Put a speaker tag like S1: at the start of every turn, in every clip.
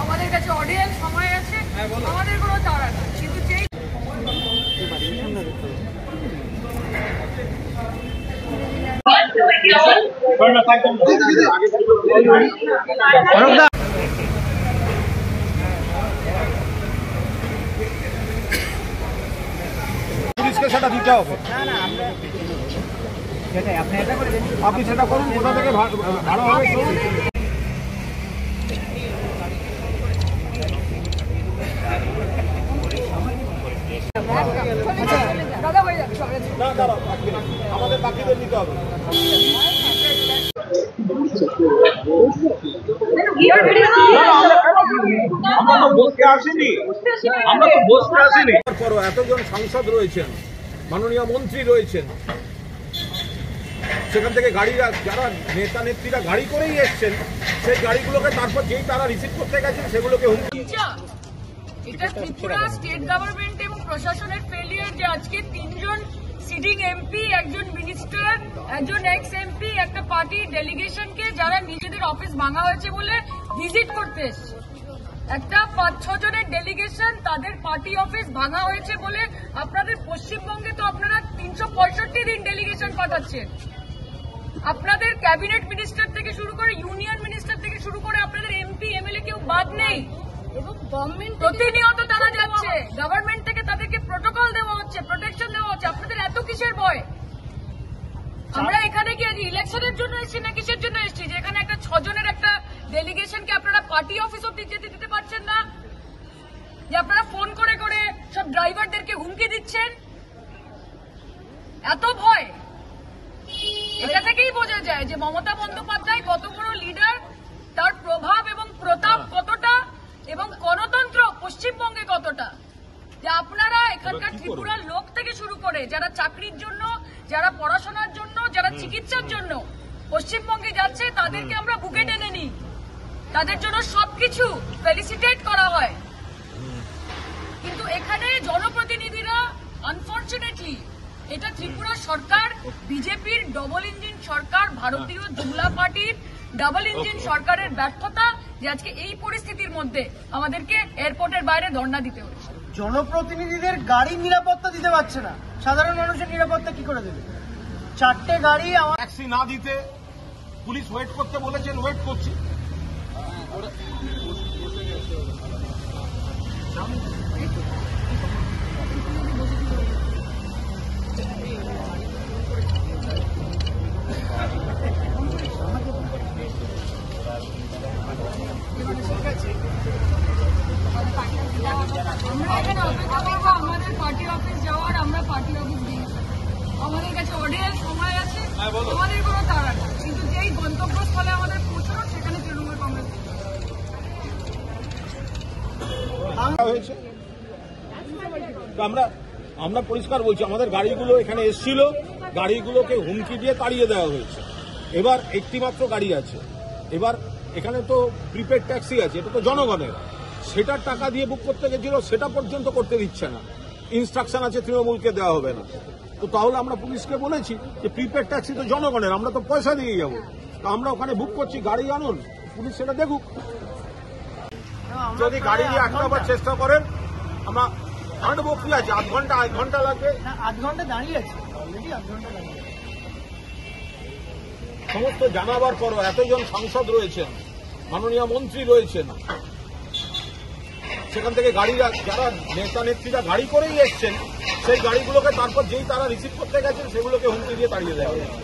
S1: আমাদের কাছে অডিয়েন্স সময় আছে, আমাদের কোনো তাড়া নেই, কিন্তু যেই
S2: পুলিশকে সেটা দিতে হবে। আপনি সেটা করুন, কোথা থেকে ভাড়া হবে।
S1: দাদা হয়ে যাবে সবাই।
S2: না দাঁড়াও, আমাদের বাকিদের নিতে হবে। এতজন সাংসদ রয়েছেন, মাননীয় মন্ত্রী রয়েছেন, সেখান থেকে গাড়িরা যারা নেতা নেত্রীরা গাড়ি করেই এসছেন, সেই গাড়িগুলোকে তারপর যেই তারা রিসিভ করতে গেছেন সেগুলোকে হুমকি।
S1: এটা ত্রিপুরা স্টেট গভর্নমেন্ট এবং প্রশাসনের ফেলিয়ার যে আজকে 3 জন সিটিং এমপি, একজন মিনিস্টার, একজন এক্স এমপি, একটা পার্টি ডেলিগেশনকে যারা নিজেদের অফিস ভাঙা হয়েছে বলে ভিজিট করতে এসছে, একটা 5-6 জনের ডেলিগেশন তাদের পার্টি অফিস ভাঙা হয়েছে বলে আপনাদের পশ্চিমবঙ্গে তো আপনারা 365 দিন ডেলিগেশন পাঠাচ্ছেন। আপনাদের ক্যাবিনেট মিনিস্টার থেকে শুরু করে ইউনিয়ন মিনিস্টার থেকে শুরু করে আপনাদের এমপি এমএলএ কেউ বাদ নেই এবং গভর্নমেন্ট প্রতিনিয়ত তারা যাচ্ছে, গভর্নমেন্ট থেকে তাদেরকে প্রোটোকল দেওয়া হচ্ছে, প্রোটেকশন দেওয়া হচ্ছে। আপনাদের এত কিসের ভয়? আমরা এখানে কি আজ ইলেকশনের জন্য এসেছি না কিসের জন্য এসেছি যে এখানে একটা 6 জনের একটা ডেলিগেশনকে আপনারা পার্টি অফিস অব্দি যেতে দিতে পারছেন না, যে আপনারা ফোন করে করে সব ড্রাইভারদেরকে হুমকি দিচ্ছেন? এত ভয়? এটা থেকেই বোঝা যায় যে মমতা বন্দ্যোপাধ্যায় কত বড় লিডার, তার প্রভাব এবং প্রতাপ কতটা, এবং গণতন্ত্র পশ্চিমবঙ্গে কতটা। যে আপনারা এখানকার ত্রিপুরার লোক থেকে শুরু করে যারা চাকরির জন্য, যারা পড়াশোনার জন্য, যারা চিকিৎসার জন্য পশ্চিমবঙ্গে যাচ্ছে, তাদেরকে আমরা বুকে টেনে নিই, তাদের জন্য সবকিছু ফেলিসিটেট করা হয়। কিন্তু এখানে জনপ্রতিনিধিরা আনফরচুনেটলি, এটা ত্রিপুরা সরকার, বিজেপির ডবল ইঞ্জিন সরকার, ভারতীয় জুমলা পার্টির ডাবল ইঞ্জিন সরকারের ব্যর্থতা যে আজকে এই পরিস্থিতির মধ্যে আমাদেরকে এয়ারপোর্টের বাইরে ধর্ণা দিতে হচ্ছে।
S3: জনপ্রতিনিধিদের গাড়ির নিরাপত্তা দিতে পারছে না, সাধারণ মানুষের নিরাপত্তা কি করে দেবে? 4টে গাড়ি আমার
S2: ট্যাক্সি না দিতে পুলিশ ওয়েট করতে বলেছেন, ওয়েট করছি।
S1: আমরা এখানে অপেক্ষা করবো আমাদের পার্টি অফিস যাওয়ার, আমরা পার্টি অফিস দিয়েছি, আমাদের কাছে অডিয়েন্স সময় আছে, আমাদের কোনো তাড়া নেই, কিন্তু যেই গন্তব্যস্থলে আমাদের পৌঁছানো সেখানে তৃণমূল কংগ্রেস
S2: হয়েছে। আমরা পরিষ্কার বলছি, আমাদের গাড়িগুলো এখানে এসেছিল, গাড়িগুলোকে হুমকি দিয়ে তাড়িয়ে দেওয়া হয়েছে। এবার একটি মাত্র গাড়ি আছে, এবার এখানে তো প্রিপেড ট্যাক্সি আছে, এটা তো জনগণের, সেটার টাকা দিয়ে বুক করতে গেছিল, সেটা পর্যন্ত করতে দিচ্ছে না, ইনস্ট্রাকশন আছে তৃণমূলকে দেওয়া হবে না। তো তাহলে আমরা পুলিশকে বলেছি যে প্রিপেড ট্যাক্সি তো জনগণের, আমরা তো পয়সা দিয়ে যাবো, তো আমরা ওখানে বুক করছি, গাড়ি আনুন, পুলিশ সেটা দেখুক। যদি গাড়ি নিয়ে আটকাবার চেষ্টা করেন, আমরা আনবো, কি আছে, 1 ঘন্টা লাগবে,
S3: 8 ঘন্টা দাঁড়িয়ে আছে, অলরেডি 8 ঘন্টা দাঁড়িয়ে আছে।
S2: সমস্ত জানাবার পরও এতজন সাংসদ রয়েছেন, মাননীয় মন্ত্রী রয়েছেন, সেখান থেকে গাড়িরা যারা নেতা নেত্রীরা গাড়ি করেই এসছেন, সেই গাড়িগুলোকে তারপর যেই তারা রিসিভ করতে গেছেন সেগুলোকে হুমকি দিয়ে তাড়িয়ে দেওয়া হয়েছে।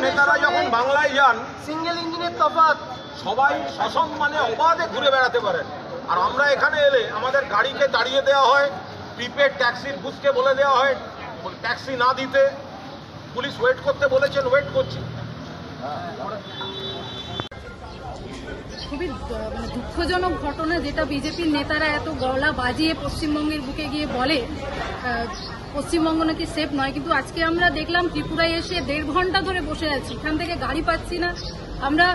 S2: নেতারা যখন বাংলায় যান,
S3: সিঙ্গেল ইঞ্জিনের তফাৎ,
S2: সবাই সসম্মানে অবাধে ঘুরে বেড়াতে পারেন, আর আমরা এখানে এলে আমাদের গাড়িকে তাড়িয়ে দেওয়া হয়, প্রিপেড ট্যাক্সির বুথকে বলে দেওয়া হয় ট্যাক্সি না দিতে, পুলিশ ওয়েট করতে বলেছেন, ওয়েট করছি।
S4: খুবই দুঃখজনক ঘটনা, যেটা বিজেপির নেতারা এত গলা বাজিয়ে পশ্চিমবঙ্গের বুকে গিয়ে বলে পশ্চিমবঙ্গ নাকি সেফ নয়, কিন্তু আজকে আমরা দেখলাম ত্রিপুরায় এসে 1.5 ঘন্টা ধরে বসে আছি, এখান থেকে গাড়ি পাচ্ছি না, আমরা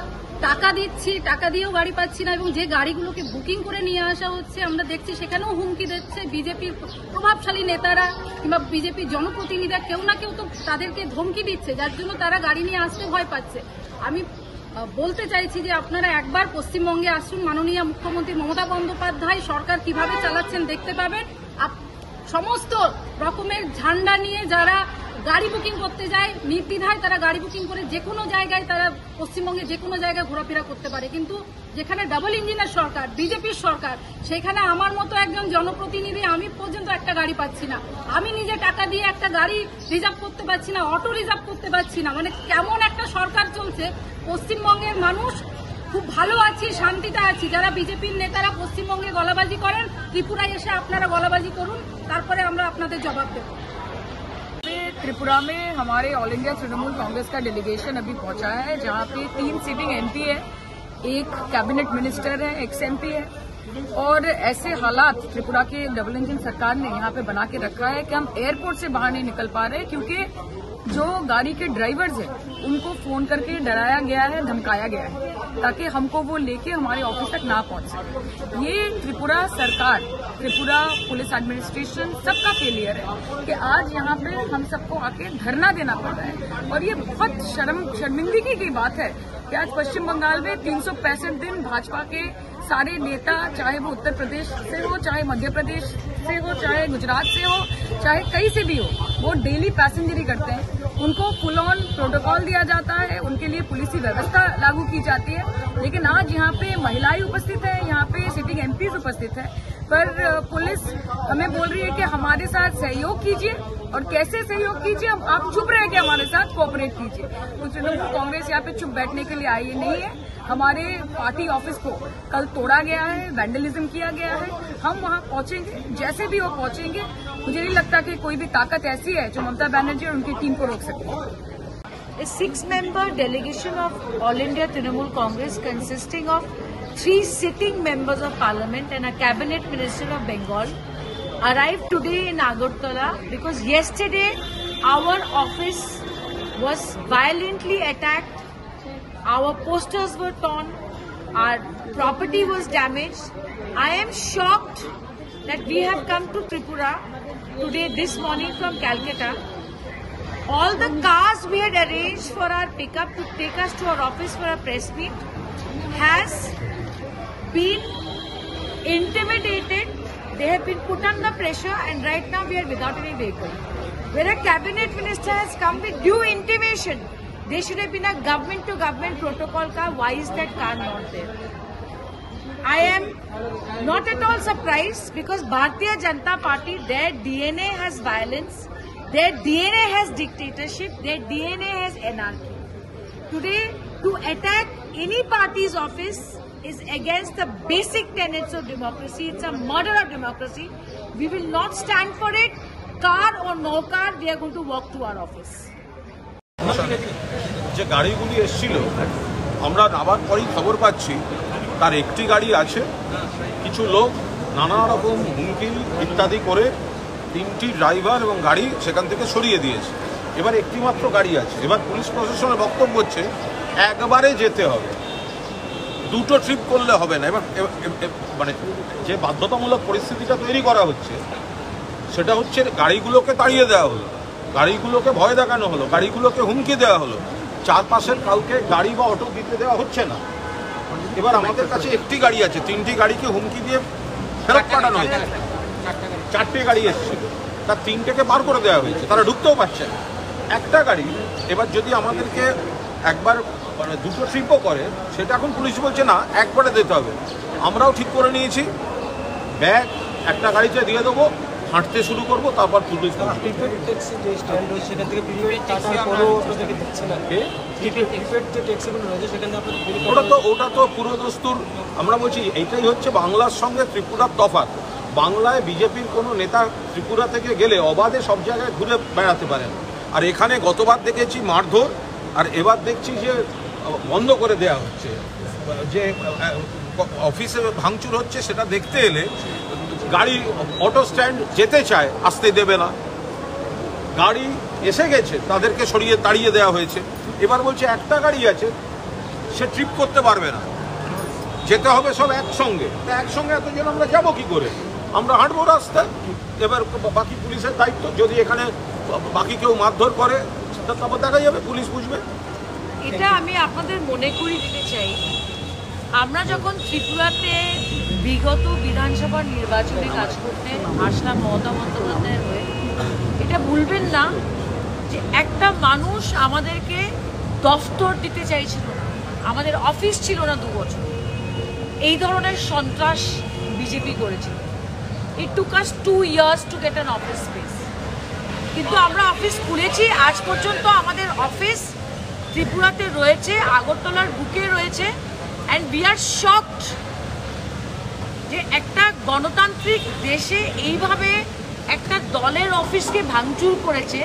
S4: টাকা দিচ্ছি, টাকা দিয়েও গাড়ি পাচ্ছি না, এবং যে গাড়িগুলোকে বুকিং করে নিয়ে আসা হচ্ছে আমরা দেখছি সেখানেও হুমকি দিচ্ছে বিজেপির প্রভাবশালী নেতারা কিংবা বিজেপির জনপ্রতিনিধিরা, কেউ না কেউ তো তাদেরকে ধমকি দিচ্ছে, যার জন্য তারা গাড়ি নিয়ে আসতে ভয় পাচ্ছে। আমি বলতে চাইছি যে আপনারা একবার পশ্চিমবঙ্গে আসুন, মাননীয় মুখ্যমন্ত্রী মমতা বন্দ্যোপাধ্যায় সরকার কিভাবে চালাচ্ছেন দেখতে পাবেন। সমস্ত রকমের ঝান্ডা নিয়ে যারা গাড়ি বুকিং করতে যায় নির্দ্বিধায় তারা গাড়ি বুকিং করে যে কোনো জায়গায় তারা পশ্চিমবঙ্গে যে কোনো জায়গায় ঘোরাফেরা করতে পারে, কিন্তু যেখানে ডাবল ইঞ্জিনের সরকার, বিজেপির সরকার, সেখানে আমার মতো একজন জনপ্রতিনিধি আমি পর্যন্ত একটা গাড়ি পাচ্ছি না, আমি নিজে টাকা দিয়ে একটা গাড়ি রিজার্ভ করতে পারছি না, অটো রিজার্ভ করতে পারছি না। মানে কেমন একটা সরকার চলছে। পশ্চিমবঙ্গের মানুষ খুব ভালো আছি, শান্তিতে আছি। যারা বিজেপির নেতারা পশ্চিমবঙ্গে গলাবাজি করেন, ত্রিপুরায় এসে আপনারা গলাবাজি করুন, তারপরে আমরা আপনাদের জবাব দেব।
S1: त्रिपुरा में हमारे ऑल इंडिया तृणमूल कांग्रेस का डेलीगेशन अभी पहुंचा है, जहां पे 3 सिटिंग एमपी है, एक कैबिनेट मिनिस्टर है, एक्स एमपी है। और ऐसे हालात त्रिपुरा के डबल इंजन सरकार ने यहाँ पे बना के रखा है कि हम एयरपोर्ट से बाहर नहीं निकल पा रहे, क्योंकि जो गाड़ी के ड्राइवर्स हैं उनको फोन करके डराया गया है, धमकाया गया है, ताकि हमको वो लेके हमारे ऑफिस तक ना पहुंच सके। ये त्रिपुरा सरकार, त्रिपुरा पुलिस एडमिनिस्ट्रेशन सबका फेलियर है कि आज यहाँ पे हम सबको आके धरना देना पड़ रहा है। और ये बहुत शर्मिंदगी की बात है कि आज पश्चिम बंगाल में 365 दिन भाजपा के सारे नेता, चाहे वो उत्तर प्रदेश से हो, चाहे मध्य प्रदेश से हो, चाहे गुजरात से हो, चाहे कहीं से भी हो, वो डेली पैसेंजरी करते हैं। उनको फुल ऑन प्रोटोकॉल दिया जाता है, उनके लिए पुलिस की व्यवस्था लागू की जाती है। लेकिन आज यहाँ पे महिलाएं उपस्थित है, यहाँ पे सिटिंग एमपीज उपस्थित है, पर पुलिस हमें बोल रही है कि हमारे साथ सहयोग कीजिए। और कैसे सहयोग कीजिए? आप चुप रहे कि हमारे साथ कोऑपरेट कीजिए। तो तृणमूल कांग्रेस यहाँ पे चुप बैठने के लिए आई नहीं है। हमारे पार्टी ऑफिस को कल तोड़ा गया है, वैंडलिज्म किया गया है। हम वहाँ पहुंचेंगे, जैसे भी वो पहुंचेंगे। मुझे नहीं लगता कि कोई भी ताकत ऐसी है जो ममता बनर्जी और उनकी टीम को रोक सकती है।
S5: A 6-member delegation of All India Trinamool Congress consisting of 3 sitting members of parliament and a cabinet minister of Bengal arrived today in Agartala because yesterday our office was violently attacked, our posters were torn, our property was damaged. I am shocked that we have come to Tripura today this morning from Calcutta. All the cars we had arranged for our pickup to take us to our office for a press meet has been intimidated. They have been put under pressure, and right now we are without any vehicle. Where a cabinet minister has come with due intimation, there should have been a government-to-government protocol car. Why is that car not there? I am not at all surprised because Bharatiya Janata Party, their DNA has violence, their DNA has dictatorship, their DNA has anarchy. Today, to attack any party's office is against the basic tenets of democracy. It's a murder of democracy. We will not stand for it. Car or no car, we are going to walk to our office.
S2: যে গাড়িগুলি এসেছিল আমরা নামার পরেই খবর পাচ্ছি তার একটি গাড়ি আছে, কিছু লোক নানা রকম হুমকি ইত্যাদি করে 3টি ড্রাইভার এবং গাড়ি সেখান থেকে সরিয়ে দিয়েছে। এবার একটি মাত্র গাড়ি আছে। এবার পুলিশ প্রশাসনের বক্তব্য হচ্ছে একবারে যেতে হবে, 2টো ট্রিপ করলে হবে না। এবার মানে যে বাধ্যতামূলক পরিস্থিতিটা তৈরি করা হচ্ছে সেটা হচ্ছে গাড়িগুলোকে তাড়িয়ে দেওয়া হলো, গাড়িগুলোকে ভয় দেখানো হলো, গাড়িগুলোকে হুমকি দেওয়া হলো, চারপাশের কাউকে গাড়ি বা অটো দিতে দেওয়া হচ্ছে না। এবার আমাদের কাছে একটি গাড়ি আছে, 3টি গাড়িকে হুমকি দিয়ে ফেরত পাঠানো হয়েছে। 4টে গাড়ি এসেছিল, তার 3টেকে বার করে দেওয়া হয়েছে, তারা ঢুকতেও পারছে না। একটা গাড়ি এবার যদি আমাদেরকে একবার মানে 2টো ট্রিপও করে, সেটা এখন পুলিশ বলছে না একবারে দিতে হবে। আমরাও ঠিক করে নিয়েছি ব্যাগ একটা গাড়িতে দিয়ে দেবো, হাঁটতে শুরু করবো, তারপর পুলিশ ওটা তো পুরো দস্তুর। আমরা বলছি এইটাই হচ্ছে বাংলার সঙ্গে ত্রিপুরার তফাৎ। বাংলায় বিজেপির কোনো নেতা ত্রিপুরা থেকে গেলে অবাধে সব জায়গায় ঘুরে বেড়াতে পারেন, আর এখানে গতবার দেখেছি মারধর, আর এবার দেখছি যে বন্ধ করে দেয়া হচ্ছে। যে অফিসে ভাঙচুর হচ্ছে সেটা দেখতে এলে গাড়ি অটো স্ট্যান্ড যেতে চায়, আসতে দেবে না। গাড়ি এসে গেছে, তাদেরকে সরিয়ে তাড়িয়ে দেওয়া হয়েছে। এবার বলছে একটা গাড়ি আছে, সে ট্রিপ করতে পারবে না, যেতে হবে সব একসঙ্গে। তা একসঙ্গে এতজন আমরা যাবো কি করে? আমরা হাঁটবো রাস্তায়। এবার বাকি পুলিশের দায়িত্ব, যদি এখানে বাকি কেউ মারধর করে তারপর দেখা যাবে, পুলিশ বুঝবে।
S5: এটা আমি আপনাদের মনে করিয়ে দিতে চাই, আমরা যখন ত্রিপুরাতে বিগত বিধানসভার নির্বাচনে কাজ করতে আসলাম মমতা বন্দ্যোপাধ্যায়ের হয়ে, এটা ভুলবেন না যে একটা মানুষ আমাদেরকে দফতর দিতে চাইছিল না, আমাদের অফিস ছিল না 2 বছর। এই ধরনের সন্ত্রাস বিজেপি করেছিল। It took us 2 years to get an office space. কিন্তু আমরা অফিস খুলেছি, আজ পর্যন্ত আমাদের অফিস ত্রিপুরাতে রয়েছে, আগরতলার বুকে রয়েছে। অ্যান্ড উই আর শকড যে একটা গণতান্ত্রিক দেশে এইভাবে একটা দলের অফিসকে ভাঙচুর করেছে।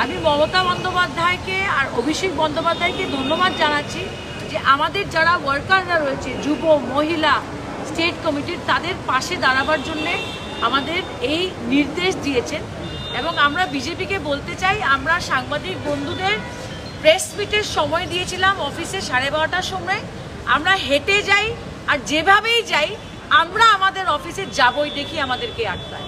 S5: আমি মমতা বন্দ্যোপাধ্যায়কে আর অভিষেক বন্দ্যোপাধ্যায়কে ধন্যবাদ জানাচ্ছি যে আমাদের যারা ওয়ার্কাররা রয়েছে, যুব, মহিলা, স্টেট কমিটির, তাদের পাশে দাঁড়াবার জন্যে আমাদের এই নির্দেশ দিয়েছেন। এবং আমরা বিজেপিকে বলতে চাই, আমরা সাংবাদিক বন্ধুদের প্রেস মিটের সময় দিয়েছিলাম অফিসে 12:30টার সময়। আমরা হেঁটে যাই আর যেভাবেই যাই, আমরা আমাদের অফিসে যাবই, দেখি আমাদেরকে আটকায়।